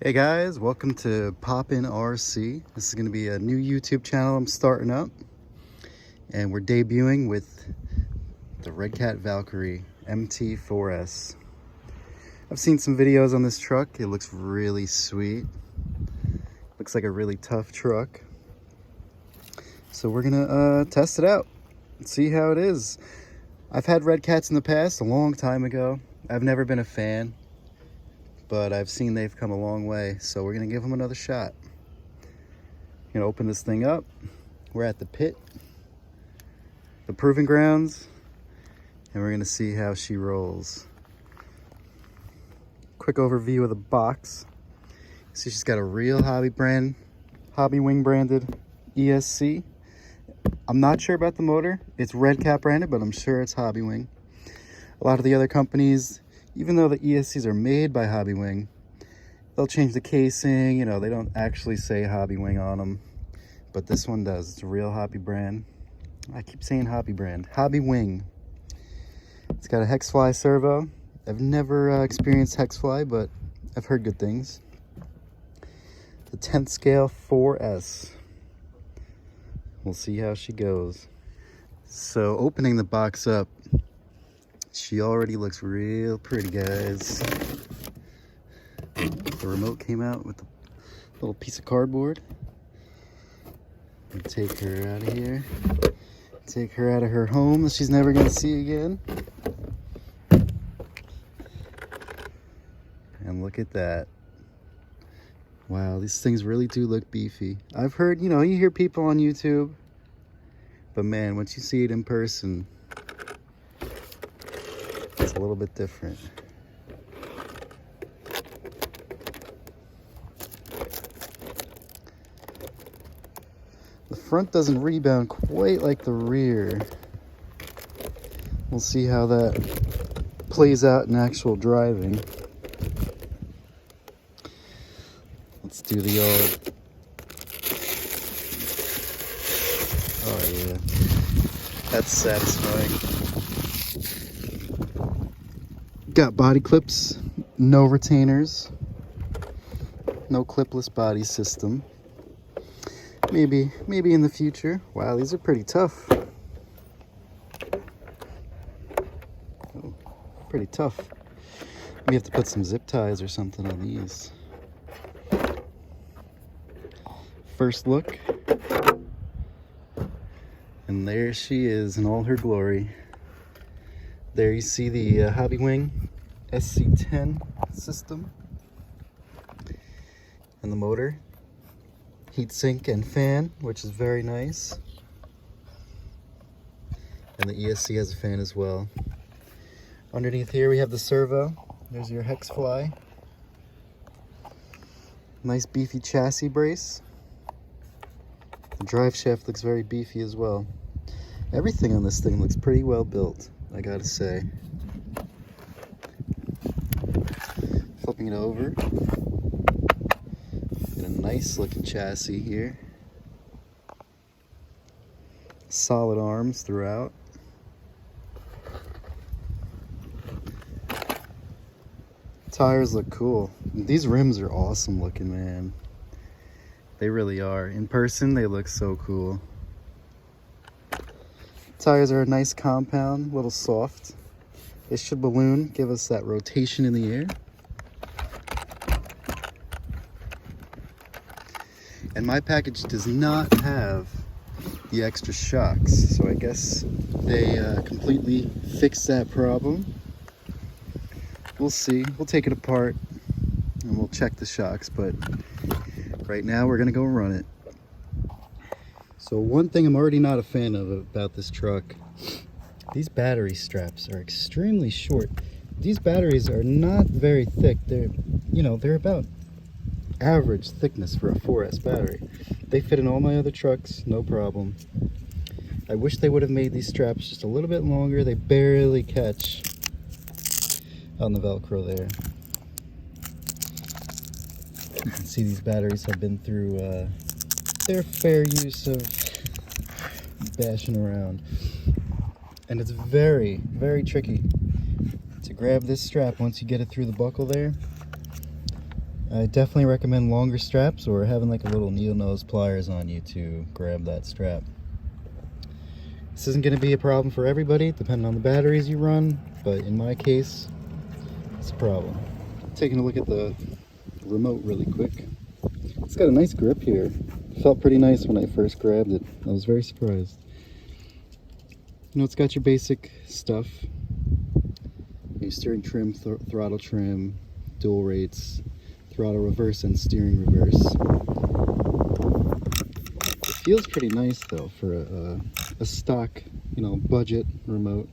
Hey guys, welcome to Poppin' RC. This is going to be a new YouTube channel I'm starting up, and we're debuting with the Redcat Valkyrie MT 4S. I've seen some videos on this truck. It looks really sweet. Looks like a really tough truck. So we're gonna test it out and see how it is. I've had Redcats in the past, a long time ago. I've never been a fan, but I've seen they've come a long way, so we're gonna give them another shot. Gonna open this thing up. We're at the pit, the proving grounds, and we're gonna see how she rolls. Quick overview of the box. See, she's got a real Hobby Wing branded ESC. I'm not sure about the motor. It's Redcat branded, but I'm sure it's Hobby Wing. A lot of the other companies, even though the ESCs are made by Hobby Wing, they'll change the casing, you know, they don't actually say Hobby Wing on them, but this one does. It's a real Hobby brand. I keep saying Hobby brand. Hobby Wing. It's got a Hexfly servo. I've never experienced Hexfly, but I've heard good things. The 10th scale 4S. We'll see how she goes. So opening the box up, she already looks real pretty, guys. The remote came out with a little piece of cardboard. And take her out of here. Take her out of her home that she's never gonna see again. And look at that. Wow, these things really do look beefy. I've heard, you know, you hear people on YouTube, but man, once you see it in person, it's a little bit different. The front doesn't rebound quite like the rear. We'll see how that plays out in actual driving. Let's do the old, oh yeah, that's satisfying. Got body clips, no retainers, no clipless body system. Maybe in the future. Wow, these are pretty tough. Oh, pretty tough. We have to put some zip ties or something on these. First look, and there she is in all her glory. There you see the Hobby Wing SC10 system and the motor, heatsink and fan, which is very nice, and the ESC has a fan as well. Underneath here we have the servo. There's your Hexfly. Nice beefy chassis brace. The drive shaft looks very beefy as well. Everything on this thing looks pretty well built, I gotta say. Flipping it over. Get a nice looking chassis here. Solid arms throughout. Tires look cool. These rims are awesome looking, man. They really are. In person, they look so cool. Tires are a nice compound, a little soft. They should balloon, give us that rotation in the air. And my package does not have the extra shocks, so I guess they completely fixed that problem. We'll see. We'll take it apart and we'll check the shocks, but right now we're gonna go run it. So one thing I'm already not a fan of about this truck, these battery straps are extremely short. These batteries are not very thick. They're, you know, they're about average thickness for a 4S battery. They fit in all my other trucks, no problem. I wish they would have made these straps just a little bit longer. They barely catch on the Velcro there. You can see these batteries have been through their fair use of bashing around. And it's very, very tricky to grab this strap once you get it through the buckle there I definitely recommend longer straps or having like a little needle nose pliers on you to grab that strap. This isn't going to be a problem for everybody depending on the batteries you run, but in my case it's a problem. Taking a look at the remote really quick. It's got a nice grip here. It felt pretty nice when I first grabbed it. I was very surprised. You know, it's got your basic stuff. Your steering trim, throttle trim, dual rates, throttle reverse and steering reverse. It feels pretty nice though for a stock, you know, budget remote.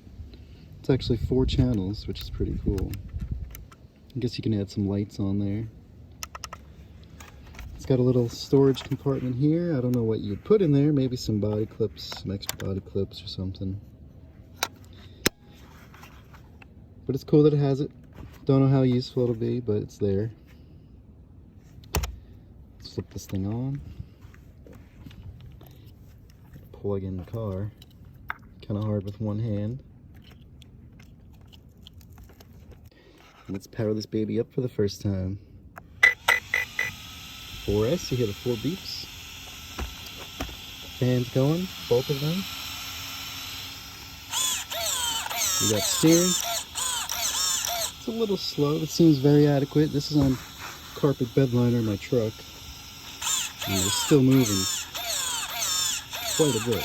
It's actually 4 channels, which is pretty cool. I guess you can add some lights on there. It's got a little storage compartment here. I don't know what you'd put in there. Maybe some body clips, some extra body clips or something. But it's cool that it has it. Don't know how useful it'll be, but it's there. Let's flip this thing on. Plug in the car. Kind of hard with one hand. Let's power this baby up for the first time. 4S, you hear the 4 beeps. Fans going, both of them. You got steering. It's a little slow, it seems very adequate. This is on carpet bed liner in my truck. And we're still moving quite a bit.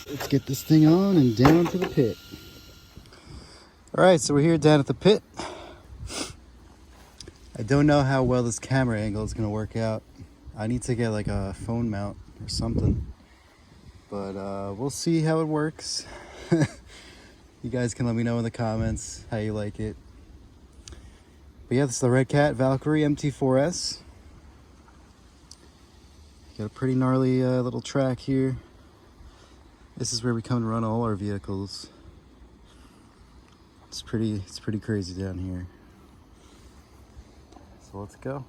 Let's get this thing on and down to the pit. Alright, so we're here down at the pit. I don't know how well this camera angle is going to work out. I need to get like a phone mount or something. But we'll see how it works. You guys can let me know in the comments how you like it. But yeah, this is the Redcat Valkyrie MT 4S. Got a pretty gnarly little track here. This is where we come and run all our vehicles. It's pretty crazy down here. So let's go.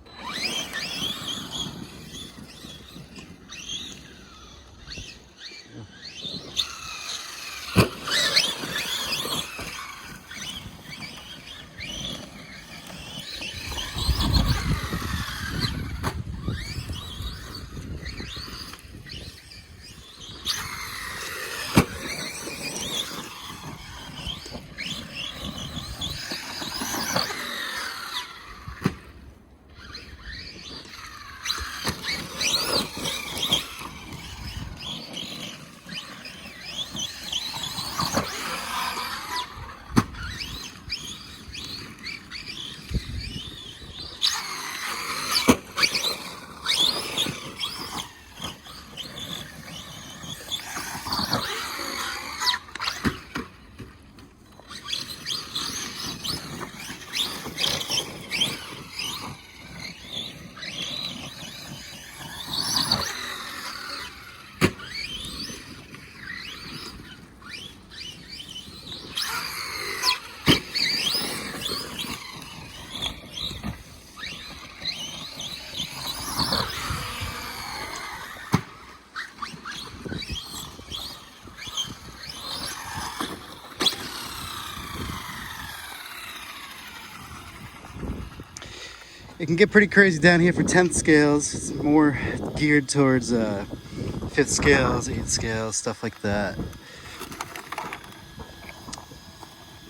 It can get pretty crazy down here for 10th scales. It's more geared towards 5th scales, 8th scales, stuff like that.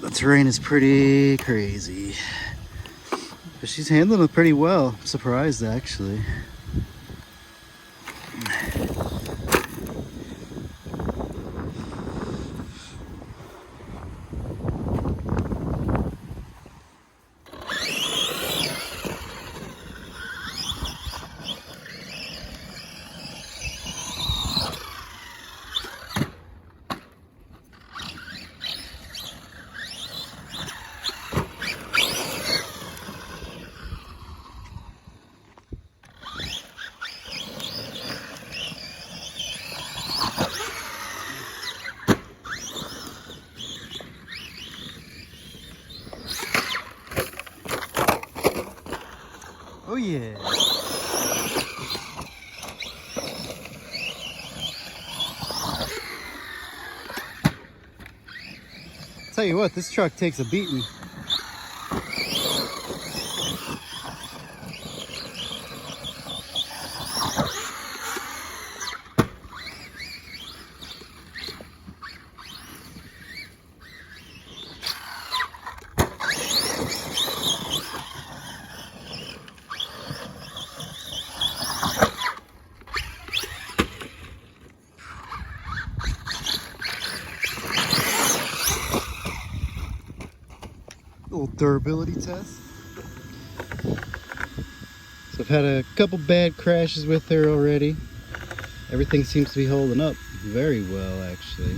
The terrain is pretty crazy. But she's handling it pretty well. I'm surprised, actually. Oh yeah. Tell you what, this truck takes a beating. Little durability test. So I've had a couple bad crashes with her already. Everything seems to be holding up very well, actually.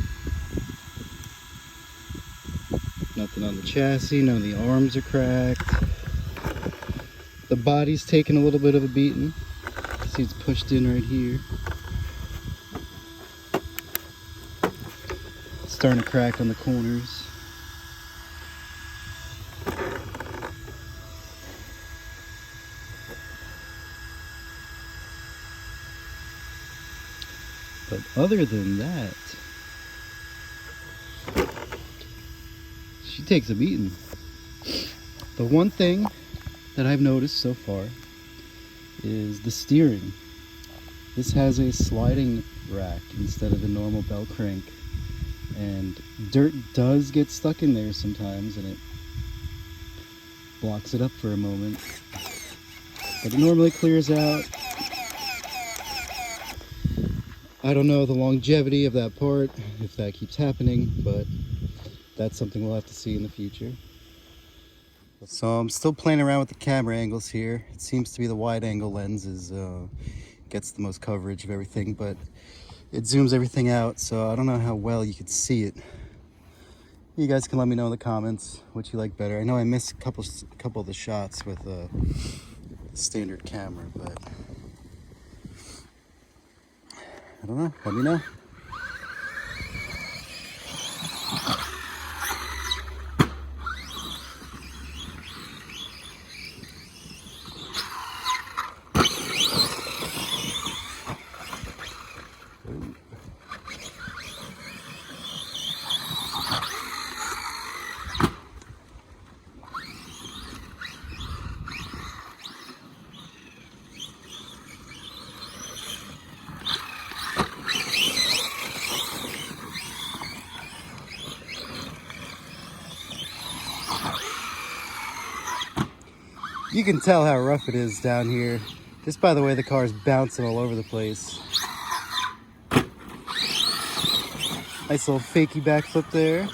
Nothing on the chassis, none of the arms are cracked. The body's taking a little bit of a beating. See, it's pushed in right here. It's starting to crack on the corners. But other than that, she takes a beating. The one thing that I've noticed so far is the steering. This has a sliding rack instead of the normal bell crank, and dirt does get stuck in there sometimes and it blocks it up for a moment, but it normally clears out. I don't know the longevity of that part, if that keeps happening, but that's something we'll have to see in the future. So I'm still playing around with the camera angles here. It seems to be the wide angle lens gets the most coverage of everything, but it zooms everything out, so I don't know how well you could see it. You guys can let me know in the comments what you like better. I know I missed a couple of the shots with the standard camera, but I don't know. Let me know. You can tell how rough it is down here just by the way the car's bouncing all over the place. Nice little fakey backflip there.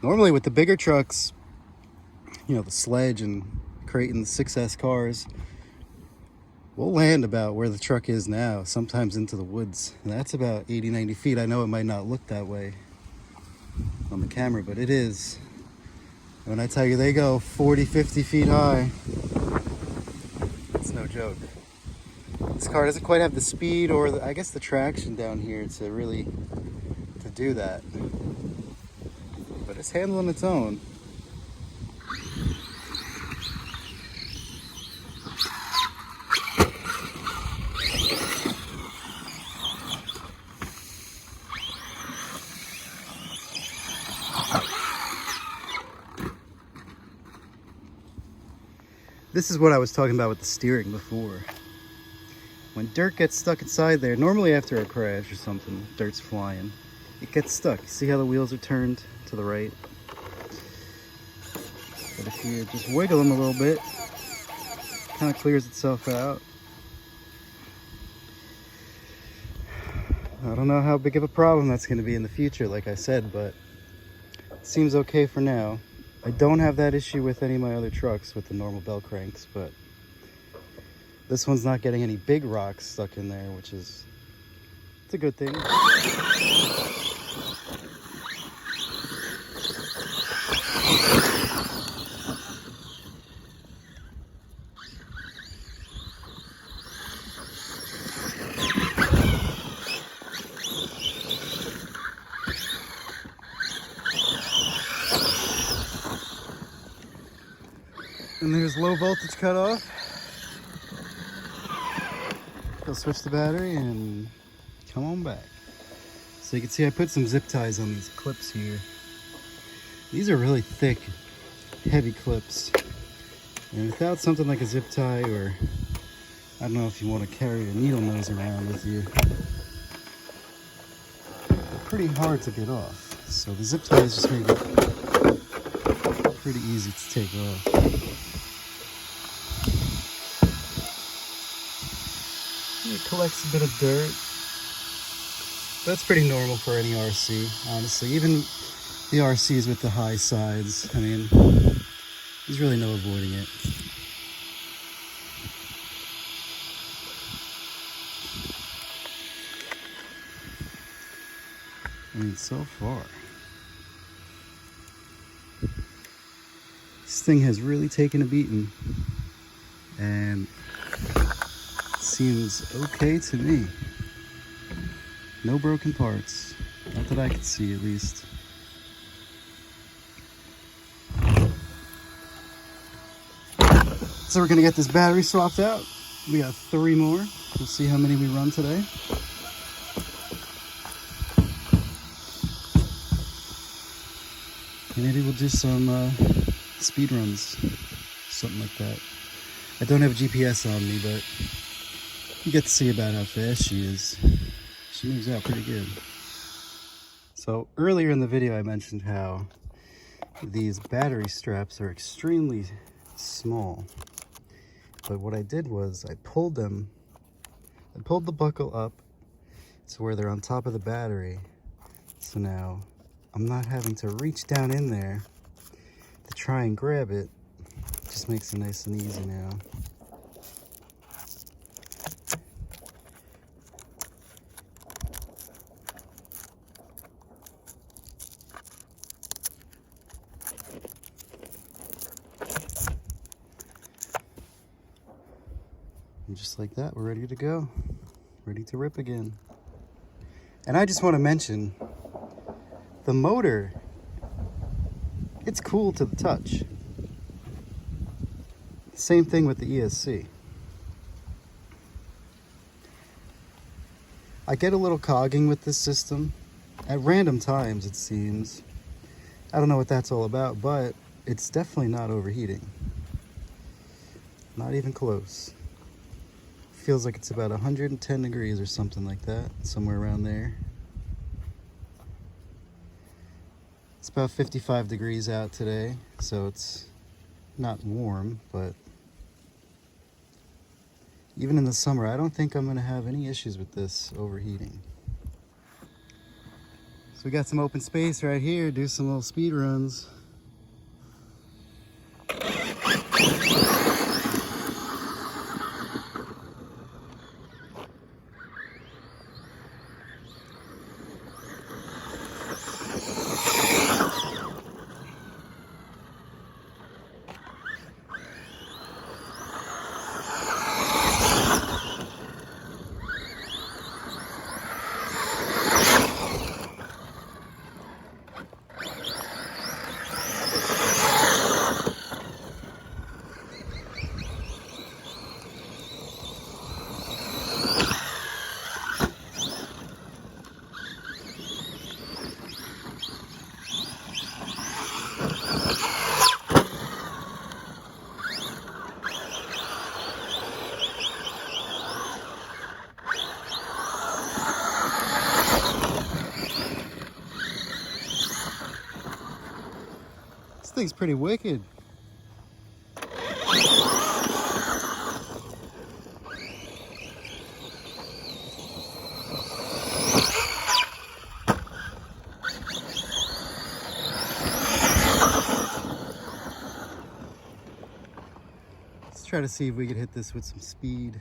Normally with the bigger trucks, you know, the Sledge and Creighton, the 6S cars, we'll land about where the truck is now, sometimes into the woods. And that's about 80-90 feet. I know it might not look that way on the camera, but it is. When I tell you they go 40-50 feet high, it's no joke. This car doesn't quite have the speed or I guess the traction down here to do that, but it's handling its own. This is what I was talking about with the steering before. When dirt gets stuck inside there, normally after a crash or something, dirt's flying, it gets stuck. You see how the wheels are turned to the right? But if you just wiggle them a little bit, it kind of clears itself out. I don't know how big of a problem that's going to be in the future, like I said, but it seems okay for now. I don't have that issue with any of my other trucks with the normal bell cranks, but this one's not getting any big rocks stuck in there, which is, it's a good thing. And there's low voltage cutoff. They'll switch the battery and come on back. So you can see I put some zip ties on these clips here. These are really thick, heavy clips. And without something like a zip tie, or I don't know if you want to carry a needle nose around with you, they're pretty hard to get off. So the zip ties just make it pretty easy to take off. It collects a bit of dirt. That's pretty normal for any RC, honestly. Even the RCs with the high sides, I mean, there's really no avoiding it. I mean, so far, this thing has really taken a beating, and it seems okay to me. No broken parts, not that I could see at least. So we're gonna get this battery swapped out. We got 3 more. We'll see how many we run today. And maybe we'll do some speed runs, something like that. I don't have a GPS on me, but you get to see about how fast she is. She moves out pretty good. So earlier in the video I mentioned how these battery straps are extremely small. But what I did was I pulled the buckle up to where they're on top of the battery. So now I'm not having to reach down in there to try and grab it. It just makes it nice and easy now. And just like that, we're ready to go. Ready to rip again. And I just want to mention, the motor, it's cool to the touch. Same thing with the ESC. I get a little cogging with this system at random times, it seems. I don't know what that's all about, but it's definitely not overheating. Not even close. Feels like it's about 110 degrees or something like that, somewhere around there. It's about 55 degrees out today, so it's not warm, but even in the summer, I don't think I'm gonna have any issues with this overheating. So we got some open space right here, do some little speed runs. This thing's pretty wicked. Let's try to see if we can hit this with some speed.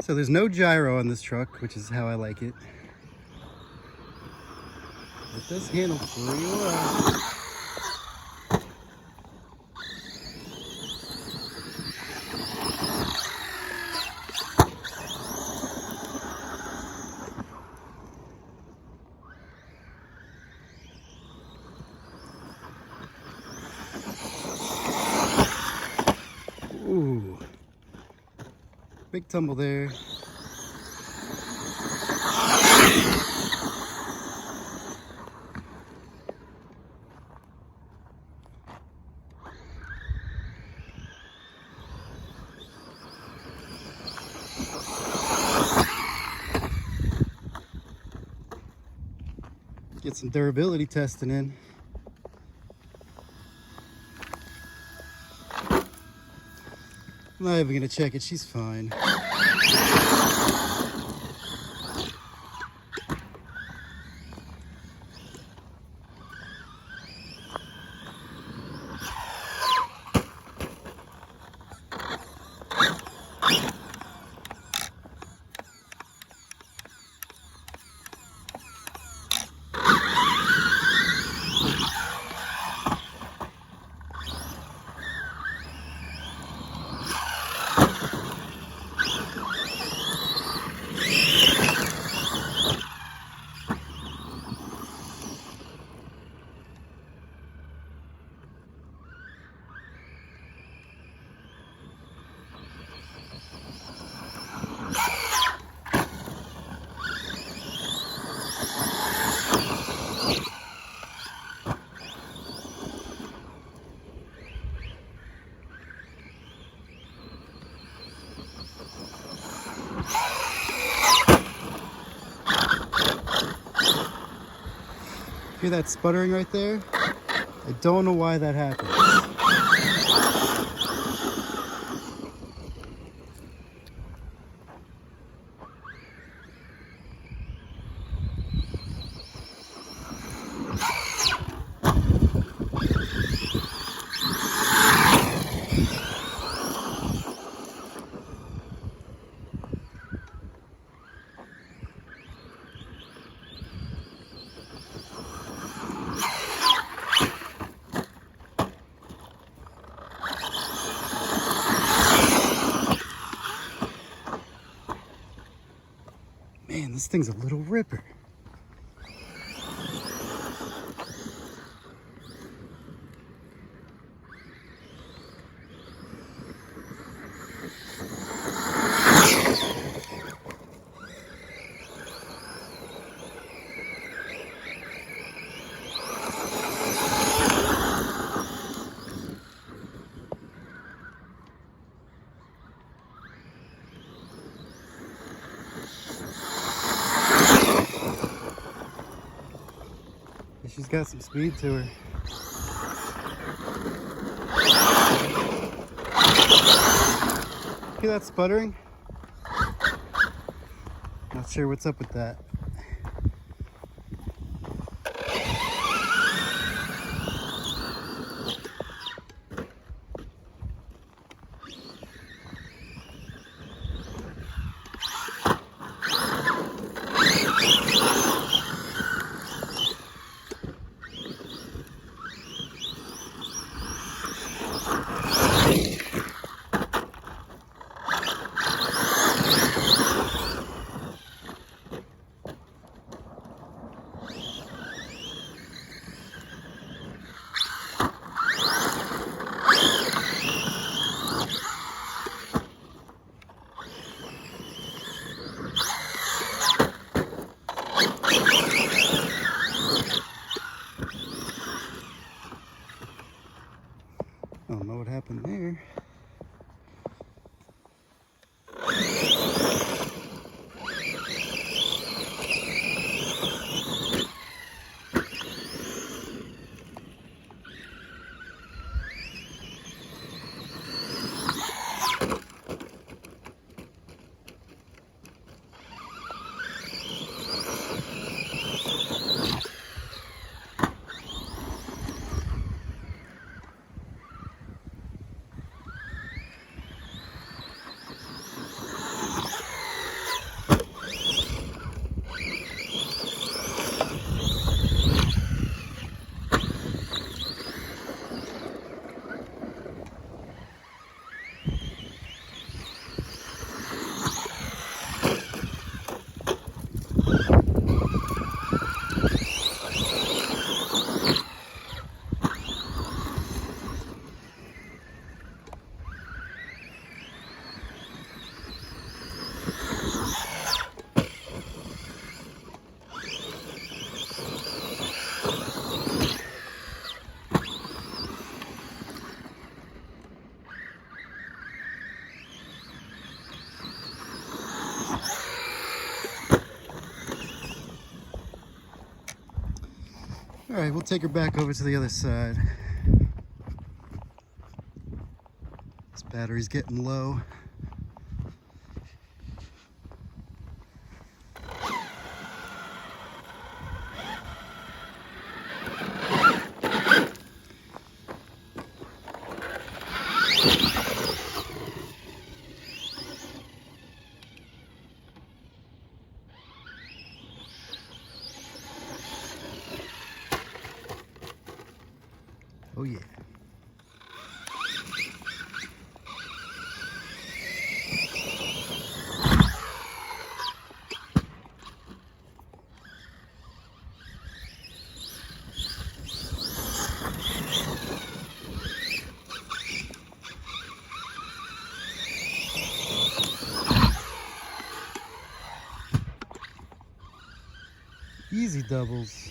So there's no gyro on this truck, which is how I like it. It does handle pretty well. Ooh, big tumble there. Get some durability testing in. I'm not even gonna check it, she's fine. Hear that sputtering right there? I don't know why that happens. Man, this thing's a little ripper. She's got some speed to her. Hear that sputtering? Not sure what's up with that. All right, we'll take her back over to the other side. This battery's getting low. Oh yeah. Easy doubles.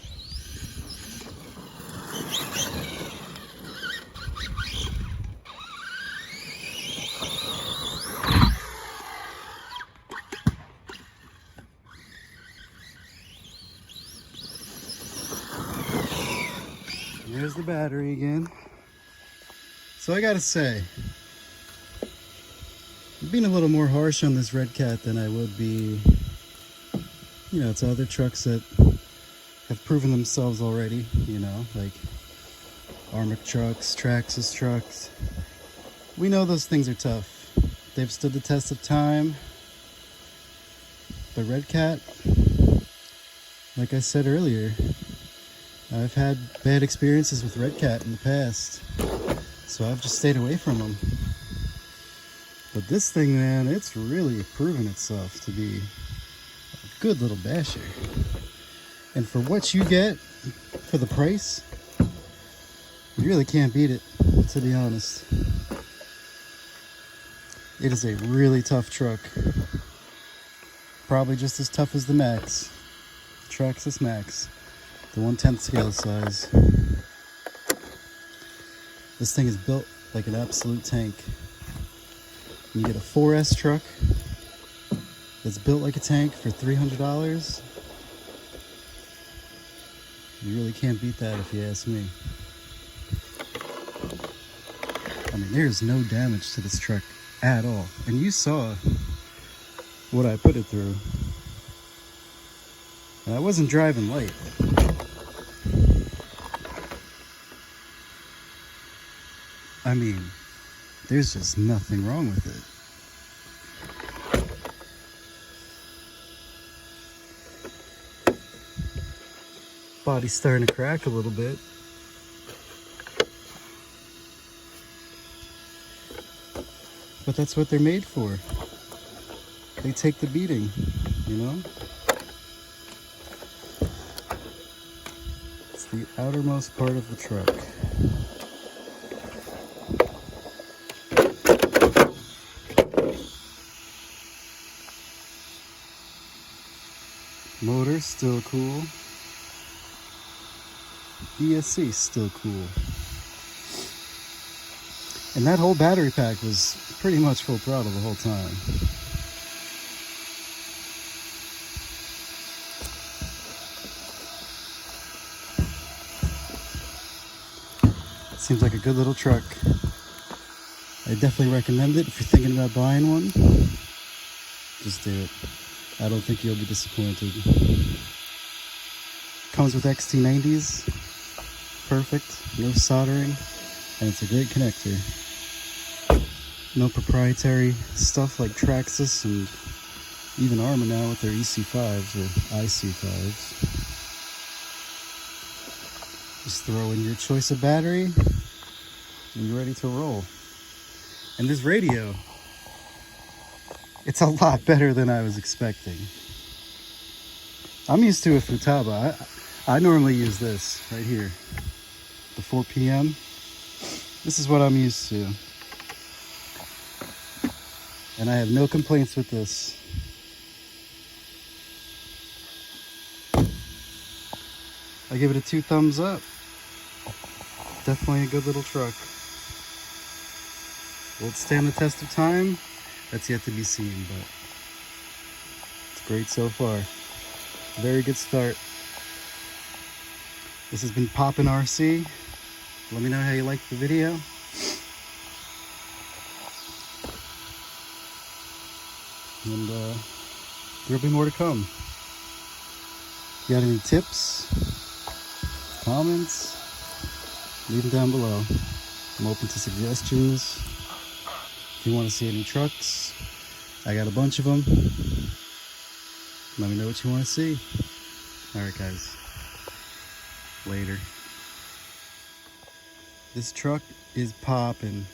There's the battery again. So I gotta say, I'm being a little more harsh on this Redcat than I would be, you know, to other trucks that have proven themselves already, you know, like Armor trucks, Traxxas trucks. We know those things are tough. They've stood the test of time. But Redcat, like I said earlier, I've had bad experiences with Redcat in the past, so I've just stayed away from them. But this thing, man, it's really proven itself to be a good little basher. And for what you get for the price, you really can't beat it, to be honest. It is a really tough truck. Probably just as tough as the Max. Traxxas Max. The 1/10 scale size. This thing is built like an absolute tank. You get a 4S truck that's built like a tank for $300. You really can't beat that if you ask me. I mean, there's no damage to this truck at all. And you saw what I put it through. And I wasn't driving light. I mean, there's just nothing wrong with it. Body's starting to crack a little bit. But that's what they're made for. They take the beating, you know? It's the outermost part of the truck. Motor still cool. ESC still cool. And that whole battery pack was pretty much full throttle the whole time. Seems like a good little truck. I definitely recommend it if you're thinking about buying one. Just do it. I don't think you'll be disappointed. Comes with XT90s. Perfect. No soldering. And it's a great connector. No proprietary stuff like Traxxas and even Armor now with their EC5s or IC5s. Just throw in your choice of battery and you're ready to roll. And this radio, it's a lot better than I was expecting. I'm used to a Futaba. I normally use this right here, the 4 PM. This is what I'm used to. And I have no complaints with this. I give it a 2 thumbs up. Definitely a good little truck. Will it stand the test of time? That's yet to be seen, but it's great so far. Very good start. This has been Poppin' RC. Let me know how you liked the video. And there'll be more to come. If you got any tips, comments, leave them down below. I'm open to suggestions. If you want to see any trucks, I got a bunch of them. Let me know what you want to see. Alright guys, later. This truck is popping.